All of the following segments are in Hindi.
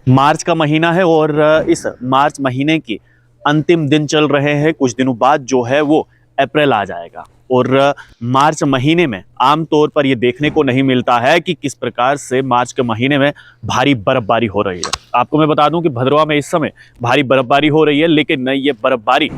मार्च का महीना है और इस मार्च महीने की अंतिम दिन चल रहे हैं। कुछ दिनों बाद जो है वो अप्रैल आ जाएगा और मार्च महीने में आमतौर पर ये देखने को नहीं मिलता है कि किस प्रकार से मार्च के महीने में भारी बर्फबारी हो रही है। आपको मैं बता दूं कि भदरवा में इस समय भारी बर्फबारी हो रही है, लेकिन ये बर्फबारी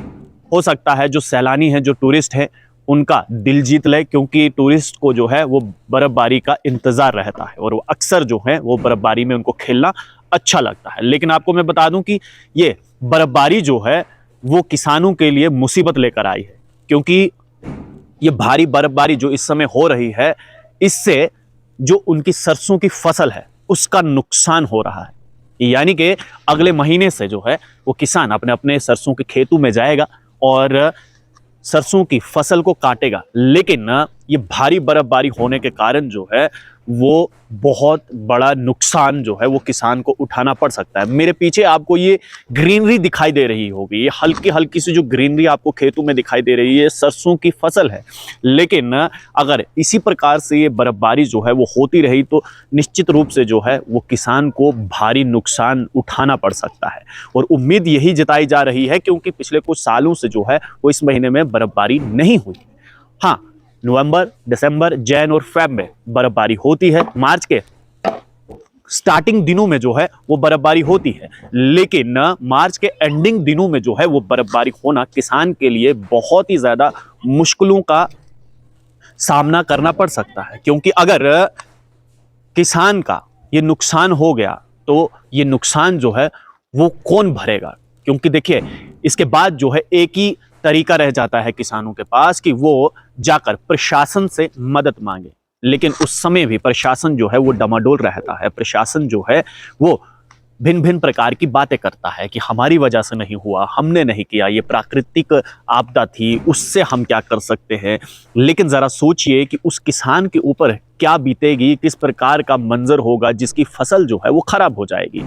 हो सकता है जो सैलानी हैं, जो टूरिस्ट हैं, उनका दिल जीत ले, क्योंकि टूरिस्ट को जो है वो बर्फबारी का इंतजार रहता है और वो अक्सर जो है वो बर्फबारी में उनको खेलना अच्छा लगता है। लेकिन आपको मैं बता दूं कि ये बर्फबारी जो है वो किसानों के लिए मुसीबत लेकर आई है, क्योंकि ये भारी बर्फबारी जो इस समय हो रही है, इससे जो उनकी सरसों की फसल है उसका नुकसान हो रहा है। यानी कि अगले महीने से जो है वो किसान अपने अपने सरसों के खेतों में जाएगा और सरसों की फसल को काटेगा। लेकिन ये भारी बर्फबारी होने के कारण जो है वो बहुत बड़ा नुकसान जो है वो किसान को उठाना पड़ सकता है। मेरे पीछे आपको ये ग्रीनरी दिखाई दे रही होगी, ये हल्की हल्की सी जो ग्रीनरी आपको खेतों में दिखाई दे रही है, सरसों की फसल है। लेकिन अगर इसी प्रकार से ये बर्फबारी जो है वो होती रही तो निश्चित रूप से जो है वो किसान को भारी नुकसान उठाना पड़ सकता है। और उम्मीद यही जताई जा रही है, क्योंकि पिछले कुछ सालों से जो है वो इस महीने में बर्फबारी नहीं हुई। हाँ, नवंबर, दिसंबर, जैन और फेब में बर्फबारी होती है। मार्च के स्टार्टिंग दिनों में जो है वो बर्फबारी होती है, लेकिन मार्च के एंडिंग दिनों में जो है वो बर्फबारी होना किसान के लिए बहुत ही ज्यादा मुश्किलों का सामना करना पड़ सकता है। क्योंकि अगर किसान का ये नुकसान हो गया तो ये नुकसान जो है वो कौन भरेगा? क्योंकि देखिए, इसके बाद जो है एक ही तरीका रह जाता है किसानों के पास कि वो जाकर प्रशासन से मदद मांगे। लेकिन उस समय भी प्रशासन जो है वो डमाडोल रहता है। प्रशासन जो है वो भिन्न भिन्न प्रकार की बातें करता है कि हमारी वजह से नहीं हुआ, हमने नहीं किया, ये प्राकृतिक आपदा थी, उससे हम क्या कर सकते हैं। लेकिन जरा सोचिए कि उस किसान के ऊपर क्या बीतेगी, किस प्रकार का मंजर होगा जिसकी फसल जो है वो खराब हो जाएगी।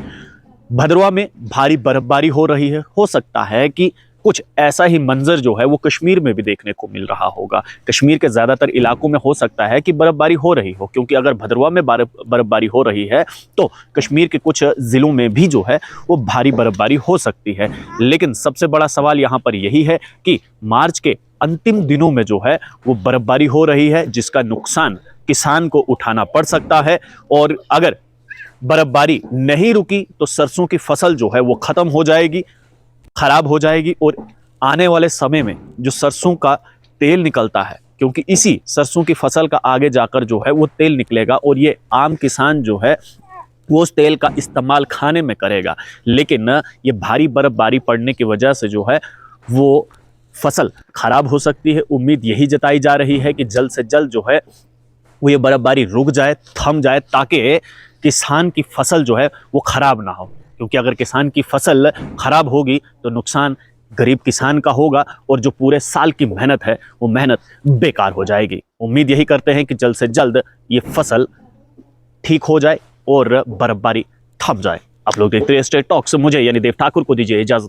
भदरवा में भारी बर्फबारी हो रही है, हो सकता है कि कुछ ऐसा ही मंजर जो है वो कश्मीर में भी देखने को मिल रहा होगा। कश्मीर के ज्यादातर इलाकों में हो सकता है कि बर्फबारी हो रही हो, क्योंकि अगर भदरवा में बर्फबारी हो रही है तो कश्मीर के कुछ जिलों में भी जो है वो भारी बर्फबारी हो सकती है। लेकिन सबसे बड़ा सवाल यहाँ पर यही है कि मार्च के अंतिम दिनों में जो है वो बर्फबारी हो रही है, जिसका नुकसान किसान को उठाना पड़ सकता है। और अगर बर्फबारी नहीं रुकी तो सरसों की फसल जो है वो खत्म हो जाएगी, खराब हो जाएगी। और आने वाले समय में जो सरसों का तेल निकलता है, क्योंकि इसी सरसों की फसल का आगे जाकर जो है वो तेल निकलेगा और ये आम किसान जो है वो उस तेल का इस्तेमाल खाने में करेगा। लेकिन ये भारी बर्फबारी पड़ने की वजह से जो है वो फसल खराब हो सकती है। उम्मीद यही जताई जा रही है कि जल्द से जल्द जो है वो ये बर्फबारी रुक जाए, थम जाए, ताकि किसान की फसल जो है वो खराब ना हो। क्योंकि अगर किसान की फसल खराब होगी तो नुकसान गरीब किसान का होगा और जो पूरे साल की मेहनत है वो मेहनत बेकार हो जाएगी। उम्मीद यही करते हैं कि जल्द से जल्द ये फसल ठीक हो जाए और बर्फबारी थम जाए। आप लोग देखते रहिए स्टेट टॉक्स। मुझे यानी देव ठाकुर को दीजिए इजाजत।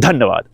धन्यवाद।